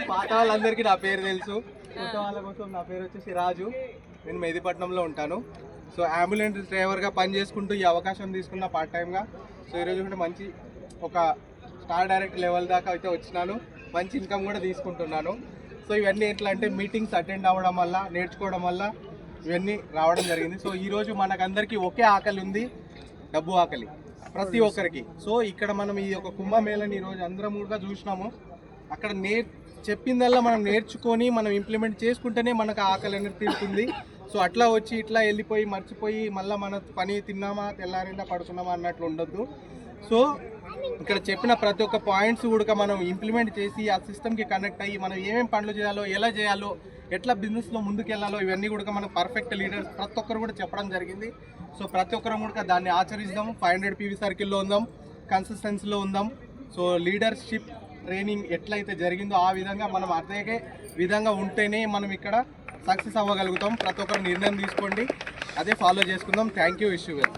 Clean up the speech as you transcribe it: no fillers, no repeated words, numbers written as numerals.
పాత వాళ్ళందరికీ నా పేరు తెలుసు, కొత్త వాళ్ళ కోసం నా పేరు వచ్చేసి రాజు. నేను మెహదీపట్నంలో ఉంటాను. సో అంబులెన్స్ డ్రైవర్గా పని చేసుకుంటూ ఈ అవకాశం తీసుకున్న పార్ట్ టైంగా. సో ఈరోజు కూడా మంచి ఒక స్టార్ డైరెక్ట్ లెవెల్ దాకా అయితే వచ్చినాను, మంచి ఇన్కమ్ కూడా తీసుకుంటున్నాను. సో ఇవన్నీ ఎట్లా అంటే మీటింగ్స్ అటెండ్ అవ్వడం వల్ల, నేర్చుకోవడం వల్ల ఇవన్నీ రావడం జరిగింది. సో ఈరోజు మనకందరికీ ఒకే ఆకలి ఉంది, డబ్బు ఆకలి ప్రతి ఒక్కరికి. సో ఇక్కడ మనం ఈ యొక్క కుంభమేళని ఈరోజు అందరం కూడా చూసినాము. అక్కడ చెప్పిందల్లా మనం నేర్చుకొని మనం ఇంప్లిమెంట్ చేసుకుంటేనే మనకు ఆకలి అనేది తీరుతుంది. సో అట్లా వచ్చి ఇట్లా వెళ్ళిపోయి మర్చిపోయి మళ్ళీ మన పని తిన్నామా తెల్లారిందా పడుకున్నామా అన్నట్లు ఉండొద్దు. సో ఇక్కడ చెప్పిన ప్రతి ఒక్క పాయింట్స్ కూడా మనం ఇంప్లిమెంట్ చేసి ఆ సిస్టమ్కి కనెక్ట్ అయ్యి మనం ఏమేమి పనులు చేయాలో, ఎలా చేయాలో, ఎట్లా బిజినెస్లో ముందుకు వెళ్ళాలో ఇవన్నీ కూడా మనం పర్ఫెక్ట్ లీడర్స్ ప్రతి ఒక్కరు కూడా చెప్పడం జరిగింది. సో ప్రతి ఒక్కరు కూడా దాన్ని ఆచరిద్దాం. 500 PV సర్కిల్లో ఉందాం, కన్సిస్టెన్సీలో ఉందాం. సో లీడర్షిప్ ట్రైనింగ్ ఎట్లయితే జరిగిందో ఆ విధంగా మనం అదే విధంగా ఉంటేనే మనం ఇక్కడ సక్సెస్ అవ్వగలుగుతాం. ప్రతి ఒక్కరు నిర్ణయం తీసుకోండి, అదే ఫాలో చేసుకుందాం. Thank you. Wish you well.